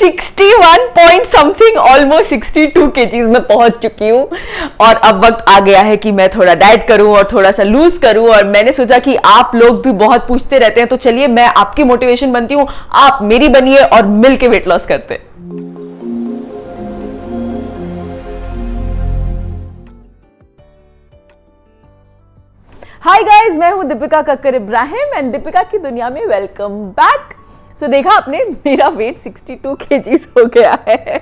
61 point something almost 62 KGs में पहुंच चुकी हूँ और अब वक्त आ गया है कि मैं थोड़ा डाइट करूं और थोड़ा सा लूज करूं। और मैंने सोचा कि आप लोग भी बहुत पूछते रहते हैं, तो चलिए मैं आपकी मोटिवेशन बनती हूँ, आप मेरी बनिए और मिलके वेट लॉस करते हैं। हाय गाइस, मैं हूं दीपिका कक्कर इब्राहिम एंड दीपिका की दुनिया में वेलकम बैक। सो देखा आपने, मेरा वेट 62 केजीज हो गया है,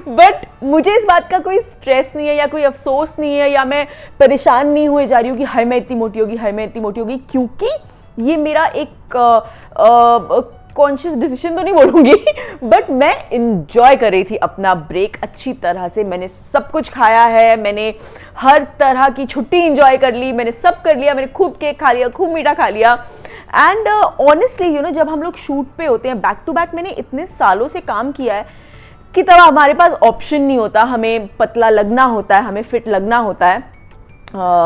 बट मुझे इस बात का कोई स्ट्रेस नहीं है या कोई अफसोस नहीं है या मैं परेशान नहीं हुए जा रही हूँ कि हाय मैं इतनी मोटी होगी, हाय मैं इतनी मोटी होगी, क्योंकि ये मेरा एक कॉन्शियस डिसीजन तो नहीं बोलूंगी, बट मैं इंजॉय कर रही थी अपना ब्रेक अच्छी तरह से। मैंने सब कुछ खाया है, मैंने हर तरह की छुट्टी इंजॉय कर ली, मैंने सब कर लिया, मैंने खूब केक खा लिया, खूब मीठा खा लिया। एंड ऑनेस्टली जब हम लोग शूट पे होते हैं बैक टू बैक, मैंने इतने सालों से काम किया है कि तब हमारे पास ऑप्शन नहीं होता, हमें पतला लगना होता है, हमें फिट लगना होता है।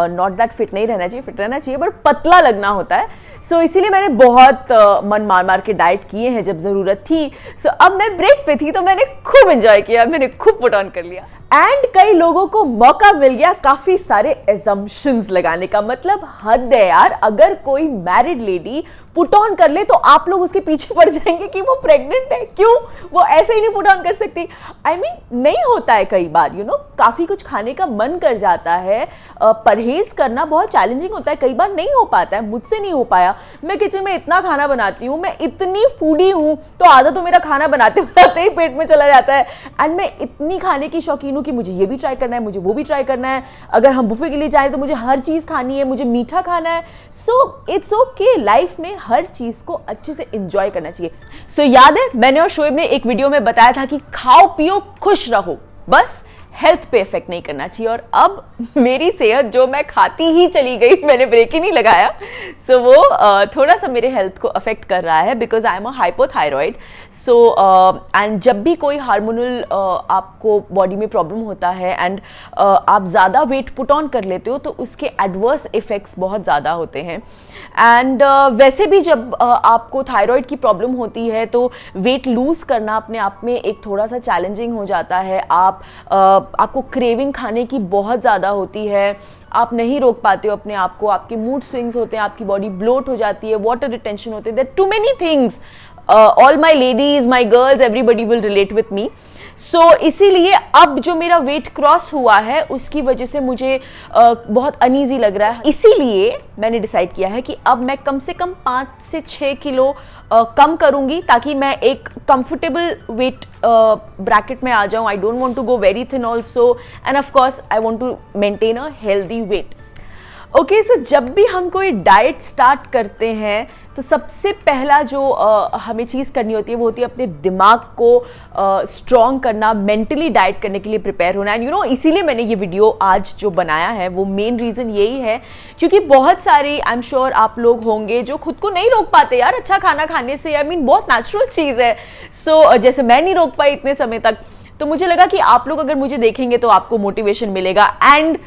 नॉट दैट फिट नहीं रहना चाहिए, फिट रहना चाहिए, बट पतला लगना होता है। सो इसीलिए मैंने बहुत मन मार मार के डाइट किए हैं जब ज़रूरत थी। सो अब मैं ब्रेक पे थी तो मैंने खूब एंजॉय किया, मैंने खूब पुट ऑन कर लिया एंड कई लोगों को मौका मिल गया काफ़ी सारे एजम्पशंस लगाने का। मतलब हद है यार, अगर कोई मैरिड लेडी पुट ऑन कर ले तो आप लोग उसके पीछे पड़ जाएंगे कि वो प्रेग्नेंट है। क्यों वो ऐसे ही नहीं पुट ऑन कर सकती? I mean, नहीं होता है कई बार काफ़ी कुछ खाने का मन कर जाता है, परहेज करना बहुत चैलेंजिंग होता है, कई बार नहीं हो पाता है, मुझसे नहीं हो पाया। मैं किचन में इतना खाना बनाती हूँ, मैं इतनी फूडी हूँ, तो आधा तो मेरा खाना बनाते बनाते ही पेट में चला जाता है। एंड मैं इतनी खाने की शौकीन हूँ कि मुझे ये भी ट्राई करना है, मुझे वो भी ट्राई करना है, अगर हम बुफे के लिए जाएं तो मुझे हर चीज़ खानी है, मुझे मीठा खाना है। सो इट्स ओके, लाइफ में हर चीज़ को अच्छे से इंजॉय करना चाहिए। सो याद है मैंने और शोएब ने एक वीडियो में बताया था कि खाओ पियो खुश रहो, बस हेल्थ पे इफेक्ट नहीं करना चाहिए। और अब मेरी सेहत जो मैं खाती ही चली गई, मैंने ब्रेक ही नहीं लगाया, सो वो थोड़ा सा मेरे हेल्थ को अफेक्ट कर रहा है because I am a hypothyroid. So and जब भी कोई हार्मोनल आपको बॉडी में प्रॉब्लम होता है एंड आप ज़्यादा वेट पुट ऑन कर लेते हो तो उसके एडवर्स इफेक्ट्स बहुत ज़्यादा होते हैं। एंड वैसे भी जब आपको थायराइड की प्रॉब्लम होती है तो वेट लूज़ करना अपने आप में एक थोड़ा सा चैलेंजिंग हो जाता है। आपको क्रेविंग खाने की बहुत ज़्यादा होती है, आप नहीं रोक पाते हो अपने आप को, आपके मूड स्विंग्स होते हैं, आपकी बॉडी ब्लोट हो जाती है, वाटर रिटेंशन होते हैं, there too many things. All my ladies, my girls, everybody will relate with me. So इसीलिए अब जो मेरा वेट क्रॉस हुआ है उसकी वजह से मुझे बहुत अनईजी लग रहा है। इसीलिए मैंने डिसाइड किया है कि अब मैं कम से कम 5 से 6 किलो कम करूंगी ताकि मैं एक कंफर्टेबल वेट ब्रैकेट में आ जाऊं। I don't want to go very thin also and of course I want to maintain a healthy weight. Okay, so जब भी हम कोई डाइट स्टार्ट करते हैं तो सबसे पहला जो हमें चीज़ करनी होती है वो होती है अपने दिमाग को स्ट्रॉन्ग करना, मेंटली डाइट करने के लिए प्रिपेयर होना। एंड इसीलिए मैंने ये वीडियो आज जो बनाया है वो मेन रीज़न यही है क्योंकि बहुत सारी आई एम श्योर आप लोग होंगे जो खुद को नहीं रोक पाते यार अच्छा खाना खाने से। आई मीन बहुत नेचुरल चीज़ है। सो जैसे मैं नहीं रोक पाई इतने समय तक, तो मुझे लगा कि आप लोग अगर मुझे देखेंगे तो आपको मोटिवेशन मिलेगा एंड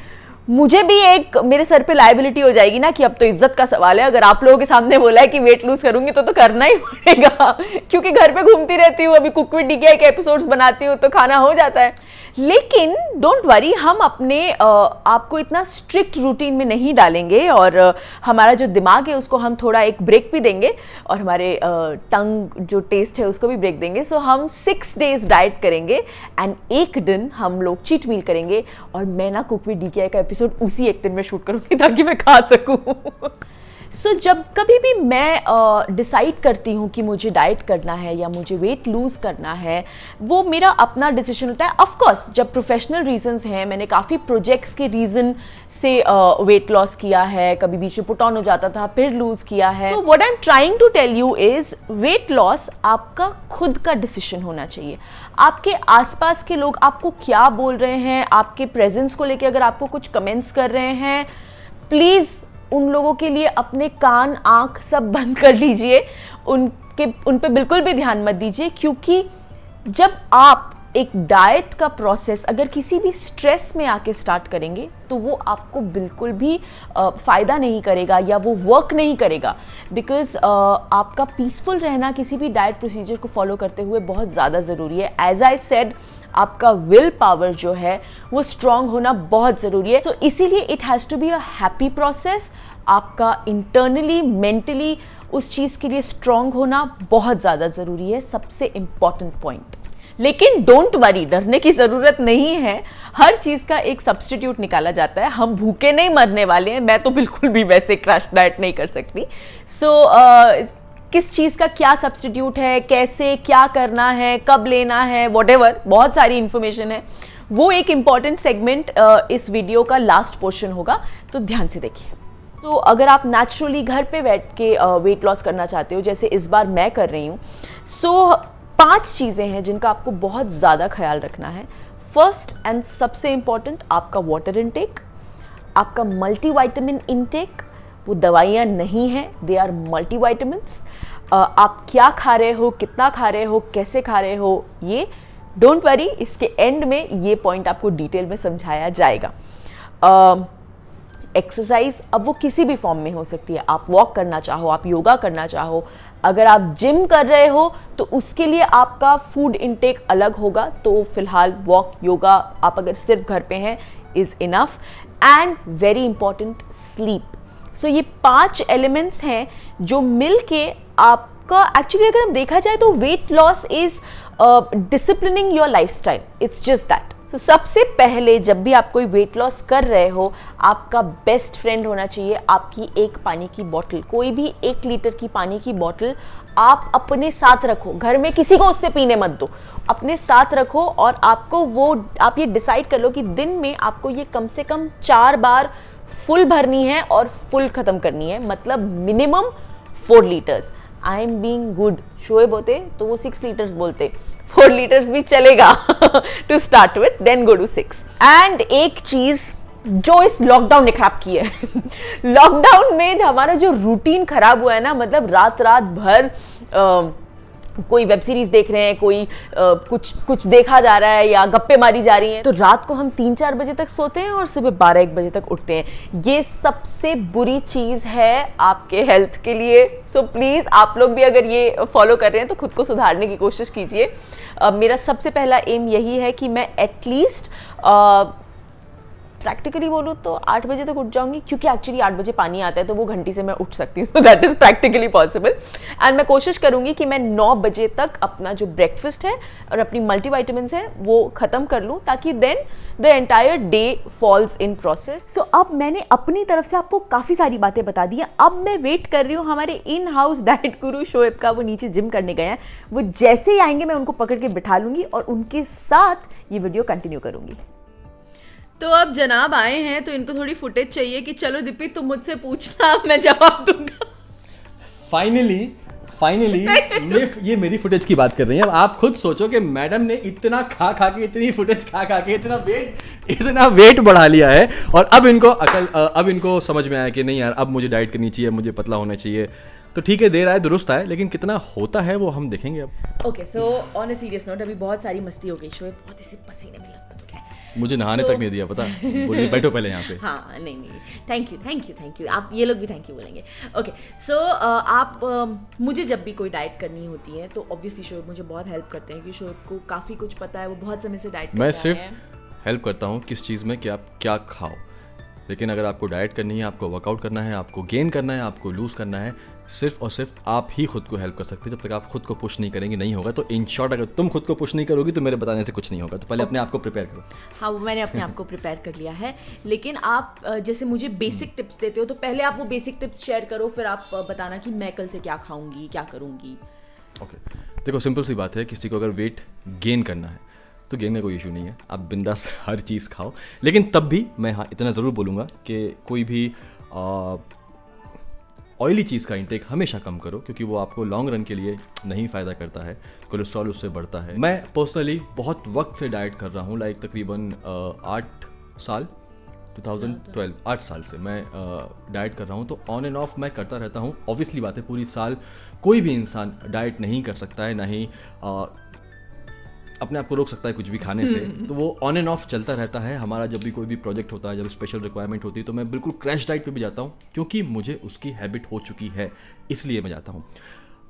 मुझे भी एक मेरे सर पे लायबिलिटी हो जाएगी ना कि अब तो इज्जत का सवाल है। अगर आप लोगों के सामने बोला है कि वेट लूज करूंगी तो करना ही पड़ेगा क्योंकि घर पे घूमती रहती हूँ, अभी कुक विद डीके के एपिसोड्स बनाती हूँ तो खाना हो जाता है। लेकिन डोंट वरी, हम अपने आपको इतना स्ट्रिक्ट रूटीन में नहीं डालेंगे और हमारा जो दिमाग है उसको हम थोड़ा एक ब्रेक भी देंगे और हमारे टंग जो टेस्ट है उसको भी ब्रेक देंगे। सो हम 6 डेज डाइट करेंगे एंड एक दिन हम लोग चीट मील करेंगे और मैं ना कुक विद डीके का एपिसोड उसी एक दिन में शूट करूंगी ताकि मैं खा सकूं। सो जब कभी भी मैं डिसाइड करती हूँ कि मुझे डाइट करना है या मुझे वेट लूज़ करना है, वो मेरा अपना डिसीजन होता है। ऑफ कोर्स जब प्रोफेशनल रीजंस हैं, मैंने काफ़ी प्रोजेक्ट्स के रीज़न से वेट लॉस किया है, कभी बीच में पुट ऑन हो जाता था फिर लूज़ किया है। तो what I am trying to tell you is weight loss आपका खुद का डिसीजन होना चाहिए। आपके आसपास के लोग आपको क्या बोल रहे हैं, आपके प्रेजेंस को लेकर अगर आपको कुछ कमेंट्स कर रहे हैं, प्लीज़ उन लोगों के लिए अपने कान आंख सब बंद कर लीजिए, उन पे बिल्कुल भी ध्यान मत दीजिए क्योंकि जब आप एक डाइट का प्रोसेस अगर किसी भी स्ट्रेस में आके स्टार्ट करेंगे तो वो आपको बिल्कुल भी फ़ायदा नहीं करेगा या वो वर्क नहीं करेगा, बिकॉज आपका पीसफुल रहना किसी भी डाइट प्रोसीजर को फॉलो करते हुए बहुत ज़्यादा ज़रूरी है। एज आई सेड, आपका विल पावर जो है वो स्ट्रांग होना बहुत ज़रूरी है। सो इसीलिए it has to be a happy process. आपका इंटरनली मेंटली उस चीज़ के लिए स्ट्रांग होना बहुत ज़्यादा ज़रूरी है, सबसे इंपॉर्टेंट पॉइंट। लेकिन डोंट वरी, डरने की ज़रूरत नहीं है, हर चीज़ का एक सब्स्टिट्यूट निकाला जाता है। हम भूखे नहीं मरने वाले हैं, मैं तो बिल्कुल भी वैसे क्रैश डाइट नहीं कर सकती। सो किस चीज़ का क्या सब्स्टिट्यूट है, कैसे क्या करना है, कब लेना है, व्हाटएवर, बहुत सारी इंफॉर्मेशन है। वो एक इंपॉर्टेंट सेगमेंट इस वीडियो का लास्ट पोर्शन होगा, तो ध्यान से देखिए। तो अगर आप नेचुरली घर पे बैठ के वेट लॉस करना चाहते हो, जैसे इस बार मैं कर रही हूँ, सो 5 चीज़ें हैं जिनका आपको बहुत ज़्यादा ख्याल रखना है। फर्स्ट एंड सबसे इंपॉर्टेंट, आपका वाटर इनटेक, आपका मल्टीविटामिन इनटेक। वो दवाइयाँ नहीं हैं, दे आर मल्टीविटामिन्स। आप क्या खा रहे हो, कितना खा रहे हो, कैसे खा रहे हो, ये डोंट वरी, इसके एंड में ये पॉइंट आपको डिटेल में समझाया जाएगा। एक्सरसाइज, अब वो किसी भी फॉर्म में हो सकती है। आप वॉक करना चाहो, आप योगा करना चाहो, अगर आप जिम कर रहे हो तो उसके लिए आपका फूड इनटेक अलग होगा। तो फिलहाल वॉक, योगा, आप अगर सिर्फ घर पे हैं is enough. And very important, sleep. So ये 5 एलिमेंट्स हैं जो मिलके आपका, एक्चुअली अगर हम देखा जाए तो weight loss is disciplining your lifestyle, it's just that. तो सबसे पहले जब भी आप कोई वेट लॉस कर रहे हो, आपका बेस्ट फ्रेंड होना चाहिए आपकी एक पानी की बोतल। कोई भी 1 लीटर की पानी की बोतल आप अपने साथ रखो, घर में किसी को उससे पीने मत दो, अपने साथ रखो। और आपको वो, आप ये डिसाइड कर लो कि दिन में आपको ये कम से कम 4 बार फुल भरनी है और फुल खत्म करनी है, मतलब minimum 4 litres. I am being good, Shoaib होते तो वो 6 लीटर्स बोलते, 4 लीटर्स भी चलेगा to start with, then go to 6। And एक चीज जो इस लॉकडाउन ने खराब की है लॉकडाउन में हमारा जो रूटीन खराब हुआ है ना, मतलब रात भर कोई वेब सीरीज देख रहे हैं, कोई कुछ देखा जा रहा है या गप्पे मारी जा रही हैं, तो रात को हम 3-4 बजे तक सोते हैं और सुबह 12-1 बजे तक उठते हैं। ये सबसे बुरी चीज़ है आपके हेल्थ के लिए। सो प्लीज़ आप लोग भी अगर ये फॉलो कर रहे हैं तो खुद को सुधारने की कोशिश कीजिए। मेरा सबसे पहला एम यही है कि मैं एटलीस्ट प्रैक्टिकली बोलूँ तो 8 बजे तक उठ जाऊंगी, क्योंकि एक्चुअली 8 बजे पानी आता है तो वो घंटी से मैं उठ सकती हूँ, so that is practically possible. And मैं कोशिश करूंगी कि मैं 9 बजे तक अपना जो ब्रेकफास्ट है और अपनी मल्टीविटामिन्स है वो खत्म कर लूँ, ताकि then the entire day falls in process. So अब मैंने अपनी तरफ से आपको काफ़ी सारी बातें बता दी हैं। अब मैं वेट कर रही हूँ हमारे इन हाउस डाइट गुरु शोएब का, वो नीचे जिम करने गए हैं। वो जैसे ही आएंगे मैं उनको पकड़ के बिठा लूंगी और उनके साथ ये वीडियो कंटिन्यू करूंगी। तो अब जनाब आए हैं तो इनको थोड़ी फुटेज चाहिए कि चलो दीपी तुम मुझसे पूछना, मैं जवाब दूंगा। फाइनली ये मेरी फुटेज की बात कर रही हैं। अब आप खुद सोचो कि मैडम ने इतना खा के, इतनी फुटेज खा के इतना वेट बढ़ा लिया है, और अब इनको समझ में आया कि नहीं यार, अब मुझे डाइट करनी चाहिए, मुझे पतला होना चाहिए। तो ठीक है, देर आए दुरुस्त आए, लेकिन कितना होता है वो हम देखेंगे अब। Okay, so on a serious note, अभी बहुत सारी मस्ती हो गई, शोएब बहुत इसी पसीने में लत हो गया, मुझे नहाने तक नहीं दिया, पता। बोलिए, बैठो पहले यहाँ पे। हाँ, नहीं, थैंक यू, आप ये लोग भी थैंक यू बोलेंगे। ओके, सो आप मुझे जब भी कोई डाइट करनी होती है तो ऑब्वियसली शोएब मुझे बहुत हेल्प करते हैं, कि शोएब को काफ़ी कुछ पता है, वो बहुत समय से डाइट कर रहा है। मैं सिर्फ हेल्प करता हूँ किस चीज़ में कि आप क्या खाओ, लेकिन अगर आपको डाइट करनी है, आपको वर्कआउट करना है, आपको गेन करना है, आपको लूज़ करना है, सिर्फ और सिर्फ आप ही खुद को हेल्प कर सकते हैं। जब तक आप खुद को पुश नहीं करेंगे नहीं होगा। तो इन शॉर्ट, अगर तुम खुद को पुश नहीं करोगी तो मेरे बताने से कुछ नहीं होगा। तो पहले अपने आप को प्रिपेयर करो। हाँ, मैंने अपने आप को प्रिपेयर कर लिया है, लेकिन आप जैसे मुझे बेसिक टिप्स देते हो तो पहले आप वो बेसिक टिप्स शेयर करो, फिर आप बताना कि मैं कल से क्या खाऊंगी, क्या करूँगी। ओके, देखो सिंपल सी बात है, किसी को अगर वेट गेन करना है तो गेन का कोई इशू नहीं है, आप बिंदास हर चीज़ खाओ। लेकिन तब भी मैं हाँ इतना ज़रूर बोलूँगा कि कोई भी ऑयली चीज़ का इंटेक हमेशा कम करो, क्योंकि वो आपको लॉन्ग रन के लिए नहीं फ़ायदा करता है, कोलेस्ट्रॉल उससे बढ़ता है। मैं पर्सनली बहुत वक्त से डाइट कर रहा हूँ, लाइक तकरीबन 8 साल, 2012 8 साल से मैं डाइट कर रहा हूँ। तो ऑन एंड ऑफ मैं करता रहता हूँ। ऑब्वियसली बात है, पूरी साल कोई भी इंसान डाइट नहीं कर सकता है, ना ही अपने आप को रोक सकता है कुछ भी खाने से, तो वो ऑन एंड ऑफ चलता रहता है हमारा। जब भी कोई भी प्रोजेक्ट होता है, जब स्पेशल रिक्वायरमेंट होती है, तो मैं बिल्कुल क्रैश डाइट पे भी जाता हूँ, क्योंकि मुझे उसकी हैबिट हो चुकी है, इसलिए मैं जाता हूँ।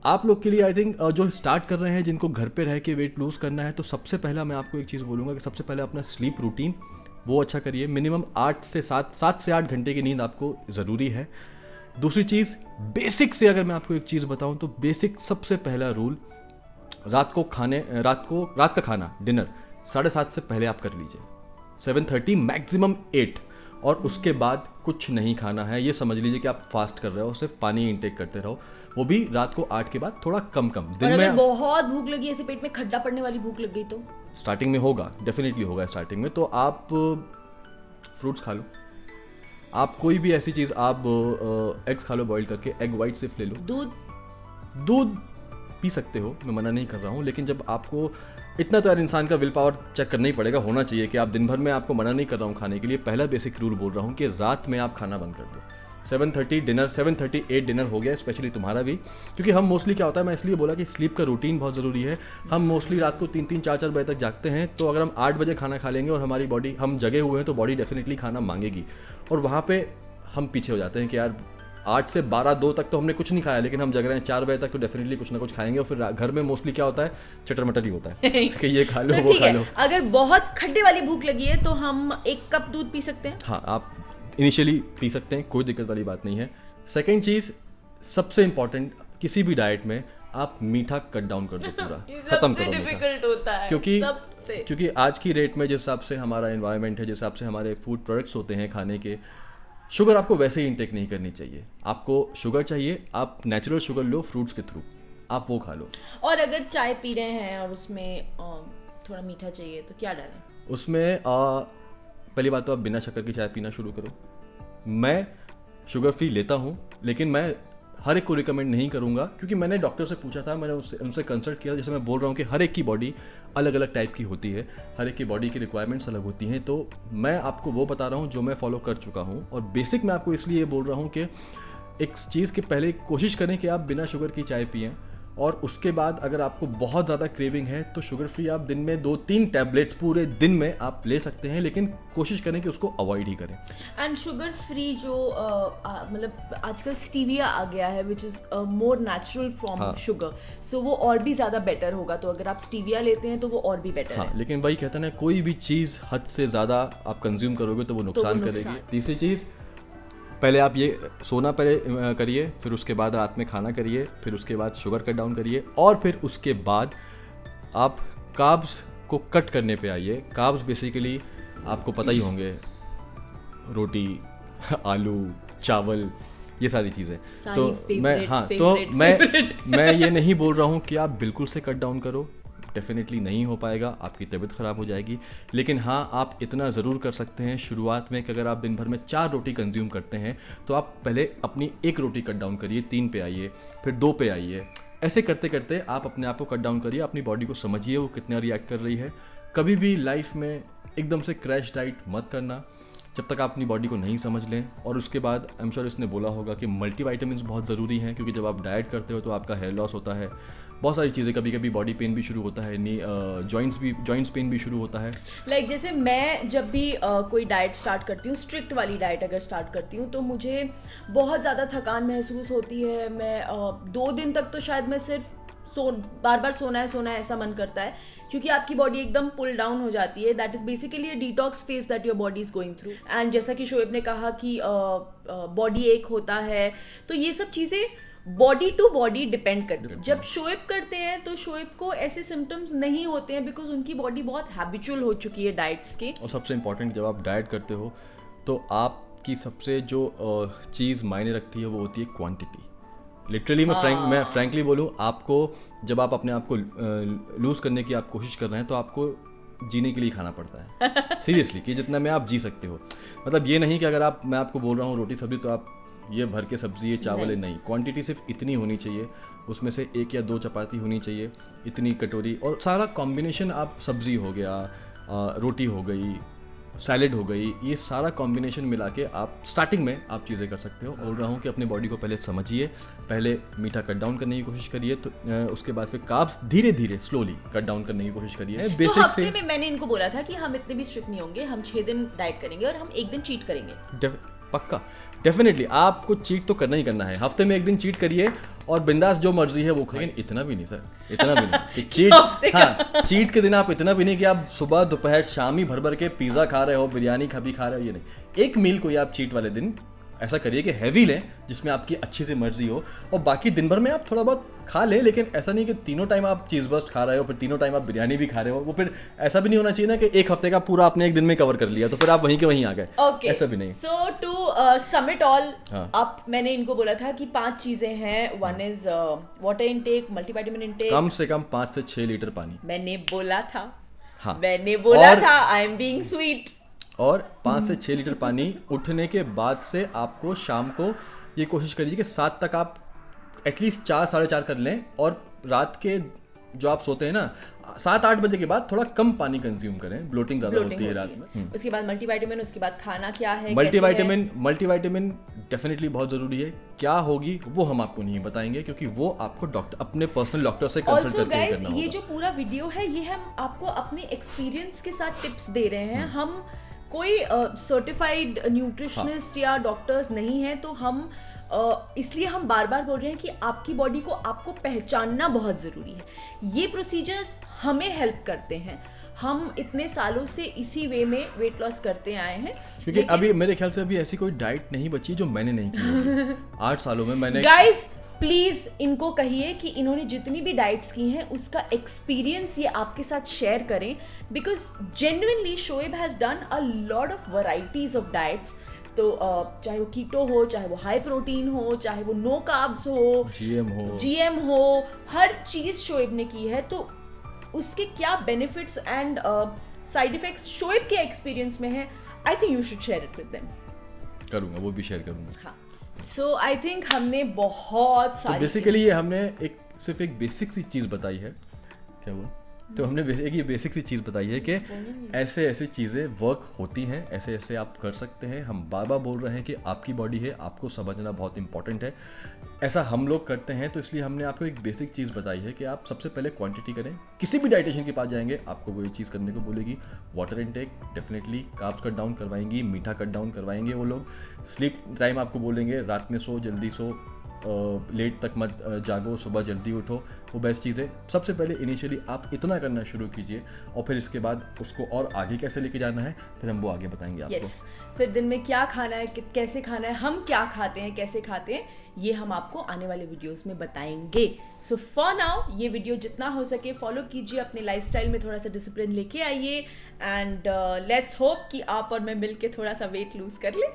आप लोग के लिए आई थिंक जो स्टार्ट कर रहे हैं, जिनको घर पे रह के वेट लूज़ करना है, तो सबसे पहला मैं आपको एक चीज़ बोलूँगा कि सबसे पहले अपना स्लीप रूटीन वो अच्छा करिए। मिनिमम 7 से 8 घंटे की नींद आपको ज़रूरी है। दूसरी चीज़, बेसिक से अगर मैं आपको एक चीज़ बताऊं, तो बेसिक सबसे पहला रूल, रात का खाना डिनर 7:30 से पहले आप कर लीजिए, 7:30 मैक्सिमम 8, और उसके बाद कुछ नहीं खाना है। ये समझ लीजिए कि आप फास्ट कर रहे हो, सिर्फ पानी इंटेक करते रहो, वो भी रात को 8 के बाद थोड़ा कम दिन और में। अगर बहुत भूख लगी, ऐसे पेट में खड्डा पड़ने वाली भूख लग गई तो स्टार्टिंग में होगा, डेफिनेटली होगा स्टार्टिंग में, तो आप फ्रूट्स खा लो। आप कोई भी ऐसी चीज़, आप एग्स खा लो बॉईल करके, एग वाइट सिर्फ ले लो। दूध पी सकते हो, मैं मना नहीं कर रहा हूँ, लेकिन जब आपको इतना तो यार इंसान का विल पावर चेक करना ही पड़ेगा, होना चाहिए कि आप दिन भर में, आपको मना नहीं कर रहा हूँ खाने के लिए, पहला बेसिक रूल बोल रहा हूँ कि रात में आप खाना बंद कर दो। 7:30 डिनर, 7:38 डिनर हो गया, स्पेशली तुम्हारा भी, क्योंकि हम मोस्टली क्या होता है, मैं इसलिए बोला कि स्लीप का रूटीन बहुत ज़रूरी है। हम मोस्टली रात को 3-3, 4-4 बजे तक जागते हैं, तो अगर हम 8 बजे खाना खा लेंगे और हमारी बॉडी, हम जगे हुए हैं, तो बॉडी डेफिनेटली खाना मांगेगी, और वहाँ पे हम पीछे हो जाते हैं कि यार 8 से 12-2 तक तो हमने कुछ नहीं खाया, लेकिन हम जग रहे हैं 4 बजे तक, तो डेफिनेटली कुछ ना कुछ खाएंगे। और फिर घर में मोस्टली क्या होता है, चटर मटर ही होता है कि ये खा लो, तो वो खा लो। अगर बहुत खड्डे वाली भूख लगी है तो हम 1 कप दूध पी सकते हैं। हाँ, आप इनिशियली पी सकते हैं, कोई दिक्कत वाली बात नहीं है। सेकेंड चीज़, सबसे इंपॉर्टेंट, किसी भी डाइट में आप मीठा कट डाउन कर दो, पूरा खत्म करो डिफिकल्ट होता है, क्योंकि आज की रेट में जिस हिसाब से हमारा एनवायरनमेंट है, जिस हिसाब से हमारे फूड प्रोडक्ट्स होते हैं खाने के, शुगर आपको वैसे ही इंटेक नहीं करनी चाहिए। आपको शुगर चाहिए, आप नेचुरल शुगर लो फ्रूट्स के थ्रू, आप वो खा लो। और अगर चाय पी रहे हैं और उसमें थोड़ा मीठा चाहिए तो क्या डालें? उसमें पहली बात तो आप बिना शक्कर की चाय पीना शुरू करो। मैं शुगर फ्री लेता हूँ, लेकिन मैं हर एक को रिकमेंड नहीं करूँगा, क्योंकि मैंने डॉक्टर से पूछा था, मैंने उनसे कंसल्ट किया। जैसे मैं बोल रहा हूँ कि हर एक की बॉडी अलग अलग टाइप की होती है, हर एक की बॉडी की रिक्वायरमेंट्स अलग होती हैं, तो मैं आपको वो बता रहा हूँ जो मैं फॉलो कर चुका हूँ। और बेसिक मैं आपको इसलिए बोल रहा हूँ कि एक चीज़ के पहले कोशिश करें कि आप बिना शुगर की चाय पिएं, और उसके बाद अगर आपको बहुत ज़्यादा क्रेविंग है तो शुगर फ्री आप दिन में 2-3 टैबलेट्स पूरे दिन में आप ले सकते हैं, लेकिन कोशिश करें कि उसको अवॉइड ही करें। एंड शुगर फ्री जो मतलब आजकल स्टीविया आ गया है, which is more natural form of sugar, so वो और भी ज़्यादा बेटर होगा। तो अगर आप स्टीविया लेते हैं तो वो और भी बेटर है। लेकिन वही कहते हैं ना, कोई भी चीज़ हद से ज़्यादा आप कंज्यूम करोगे तो वो नुकसान करेगी। तीसरी चीज़, पहले आप ये सोना पहले करिए, फिर उसके बाद रात में खाना करिए, फिर उसके बाद शुगर कट डाउन करिए, और फिर उसके बाद आप कार्ब्स को कट करने पे आइए। कार्ब्स बेसिकली आपको पता ही होंगे, रोटी, आलू, चावल, ये सारी चीज़ें। तो मैं ये नहीं बोल रहा हूँ कि आप बिल्कुल से कट डाउन करो, डेफिनेटली नहीं हो पाएगा, आपकी तबीयत ख़राब हो जाएगी। लेकिन हाँ, आप इतना ज़रूर कर सकते हैं शुरुआत में कि अगर आप दिन भर में 4 रोटी कंज्यूम करते हैं तो आप पहले अपनी 1 रोटी कट डाउन करिए, 3 पे आइए, फिर 2 पे आइए। ऐसे करते करते आप अपने आप को कट डाउन करिए, अपनी बॉडी को समझिए वो कितना रिएक्ट कर रही है। कभी भी लाइफ में एकदम से क्रैश डाइट मत करना जब तक आप अपनी बॉडी को नहीं समझ लें। और उसके बाद आई एम श्योर इसने बोला होगा कि मल्टीविटामिन्स बहुत ज़रूरी हैं, क्योंकि जब आप डाइट करते हो तो आपका हेयर लॉस होता है, बहुत सारी चीज़ें, कभी कभी बॉडी पेन भी शुरू होता है, जॉइंट्स पेन भी शुरू होता है। जैसे मैं जब भी कोई डाइट स्टार्ट करती हूँ, स्ट्रिक्ट वाली डाइट अगर स्टार्ट करती हूँ, तो मुझे बहुत ज़्यादा थकान महसूस होती है। मैं 2 दिन तक तो शायद मैं सिर्फ बार बार सोना है ऐसा मन करता है, क्योंकि आपकी बॉडी एकदम पुल डाउन हो जाती है। That is basically a detox phase that your body is going through. And जैसा कि शोएब ने कहा कि बॉडी एक होता है, तो ये सब चीज़ें बॉडी टू बॉडी डिपेंड करती है। जब शोएब करते हैं तो शोएब को ऐसे सिम्टम्स नहीं होते हैं, बिकॉज उनकी बॉडी बहुत हैबिचुअल हो चुकी है डाइट्स के। और सबसे इंपॉर्टेंट, जब आप डाइट करते हो तो आपकी सबसे जो चीज़ मायने रखती है वो होती है क्वांटिटी। लिटरली मैं फ्रैंकली बोलूँ, आपको जब आप अपने आप को लूज़ करने की आप कोशिश कर रहे हैं तो आपको जीने के लिए खाना पड़ता है सीरियसली, कि जितना में आप जी सकते हो। मतलब ये नहीं कि अगर मैं आपको बोल रहा हूँ रोटी सब्जी तो आप ये भर के सब्जी, ये चावल है, नहीं। क्वांटिटी सिर्फ इतनी होनी चाहिए, उसमें से 1 या 2 चपाती होनी चाहिए, इतनी कटोरी, और सारा कॉम्बिनेशन। आप सब्जी हो गया, रोटी हो गई, सैलेड हो गई, ये सारा कॉम्बिनेशन मिला के आप स्टार्टिंग में आप चीज़ें कर सकते हो। बोल रहा हूँ कि अपनी बॉडी को पहले समझिए, पहले मीठा कट डाउन करने की कोशिश करिए, तो उसके बाद फिर कार्ब्स धीरे धीरे स्लोली कट डाउन करने की कोशिश करिए। तो बेसिक हफ्ते से में मैंने इनको बोला था कि हम इतने भी स्ट्रिक्ट नहीं होंगे, हम 6 दिन डाइट करेंगे और हम 1 दिन चीट करेंगे। पक्का डेफिनेटली आपको चीट तो करना ही करना है, हफ्ते में 1 दिन चीट करिए और बिंदास जो मर्जी है वो खाइए। लेकिन इतना भी नहीं सर, इतना भी नहीं कि चीट, हाँ चीट के दिन आप इतना भी नहीं कि आप सुबह दोपहर शाम ही भर भर के पिज़्ज़ा खा रहे हो, बिरयानी भी खा रहे हो, ये नहीं। एक मील कोई आप चीट वाले दिन ऐसा करिए कि हैवी लें जिसमें आपकी अच्छी सी मर्जी हो, और बाकी दिन भर में आप थोड़ा बहुत खा लें, लेकिन ऐसा नहीं कि तीनों टाइम आप चीज़ बर्स्ट खा रहे हो, फिर तीनों टाइम आप बिरयानी भी खा रहे हो। वो फिर ऐसा भी नहीं होना चाहिए ना कि एक हफ्ते का पूरा आपने एक दिन में कवर कर लिया तो फिर आप वहीं के वहीं आ गए। ऐसा भी नहीं। So to sum it all up, मैंने इनको बोला था कि 5 चीजें हैं। One is water intake, multivitamin intake, कम से कम 5 से 6 लीटर पानी। मैंने बोला था, हाँ मैंने बोला था, आई एम बीइंग स्वीट। और 5 से 6 लीटर पानी उठने के बाद से आपको शाम को ये कोशिश करिए कि 7 तक आप एटलीस्ट 4 साढ़े 4 कर लें, और रात के जो आप सोते हैं ना 7-8 बजे के बाद थोड़ा कम पानी कंज्यूम करें, ब्लोटिंग ज़्यादा होती है रात में। उसके बाद मल्टीविटामिन, उसके बाद खाना क्या है, मल्टीविटामिन डेफिनेटली बहुत ज़रूरी है। क्या होगी वो हम आपको नहीं बताएंगे, क्योंकि वो आपको डॉक्टर, अपने पर्सनल डॉक्टर से कंसल्ट करके ही करना होगा। ये जो पूरा वीडियो है ये हम आपको अपने एक्सपीरियंस के साथ टिप्स दे रहे हैं। हम कोई सर्टिफाइड न्यूट्रिशनिस्ट या डॉक्टर्स नहीं है, तो हम इसलिए हम बार बार बोल रहे हैं कि आपकी बॉडी को आपको पहचानना बहुत ज़रूरी है। ये प्रोसीजर्स हमें हेल्प करते हैं, हम इतने सालों से इसी वे में वेट लॉस करते आए हैं। क्योंकि अभी मेरे ख्याल से अभी ऐसी कोई डाइट नहीं बची जो मैंने नहीं की। 8 सालों में मैंने गाइस प्लीज इनको कहिए कि इन्होंने जितनी भी डाइट्स की हैं उसका एक्सपीरियंस ये आपके साथ शेयर करें, because genuinely Shoaib has done a lot of varieties of diets. तो चाहे वो कीटो हो, चाहे वो हाई प्रोटीन हो, चाहे वो नो कार्ब्स हो, जीएम हो, हर चीज शोएब ने की है। तो उसके क्या benefits and side effects Shoaib के एक्सपीरियंस में है, I think you should share it with them. करूंगा, वो भी शेयर करूंगा। हाँ, सो आई थिंक हमने बहुत सारी, बेसिकली ये हमने सिर्फ एक बेसिक सी चीज़ बताई है। क्या हुआ? तो हमने ये बेसिक सी चीज़ बताई है कि ऐसे ऐसे चीज़ें वर्क होती हैं, ऐसे ऐसे आप कर सकते हैं। हम बार बार बोल रहे हैं कि आपकी बॉडी है, आपको समझना बहुत इंपॉर्टेंट है। ऐसा हम लोग करते हैं, तो इसलिए हमने आपको एक बेसिक चीज़ बताई है कि आप सबसे पहले क्वांटिटी करें। किसी भी डाइटिशियन के पास जाएंगे आपको वो ये चीज़ करने को बोलेगी। Water intake definitely, carbs cut down करवाएंगी, मीठा कट डाउन करवाएंगे वो लोग। स्लीप टाइम आपको बोलेंगे रात में सो, जल्दी सो, लेट तक मत जागो, सुबह जल्दी उठो, वो बेस्ट चीज़ है। सबसे पहले इनिशियली आप इतना करना शुरू कीजिए, और फिर इसके बाद उसको और आगे कैसे लेके जाना है फिर हम वो आगे बताएंगे आपको। फिर दिन में क्या खाना है, कैसे खाना है, हम क्या खाते हैं, कैसे खाते हैं, ये हम आपको आने वाले वीडियोस में बताएंगे। सो फॉर नाउ ये वीडियो जितना हो सके फॉलो कीजिए, अपने लाइफस्टाइल में थोड़ा सा डिसिप्लिन लेके आइए, एंड लेट्स होप कि आप और मैं मिलके थोड़ा सा वेट लूज कर लें।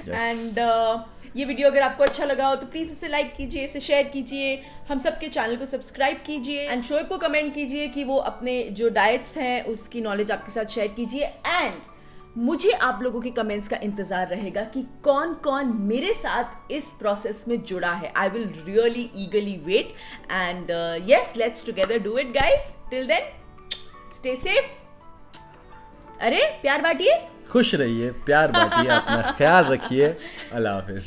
एंड ये वीडियो अगर आपको अच्छा लगा हो तो प्लीज़ इसे लाइक कीजिए, इसे शेयर कीजिए, हम सबके चैनल को सब्सक्राइब कीजिए, एंड शोएब को कमेंट कीजिए कि वो अपने जो डाइट्स हैं उसकी नॉलेज आपके साथ शेयर कीजिए। एंड मुझे आप लोगों के कमेंट्स का इंतजार रहेगा कि कौन कौन मेरे साथ इस प्रोसेस में जुड़ा है। I will really eagerly wait, and yes, let's together do it guys. Till then stay safe. अरे प्यार बांटिए, खुश रहिए, प्यार बांटिए, अपना ख्याल रखिए। अल्लाह हाफिज।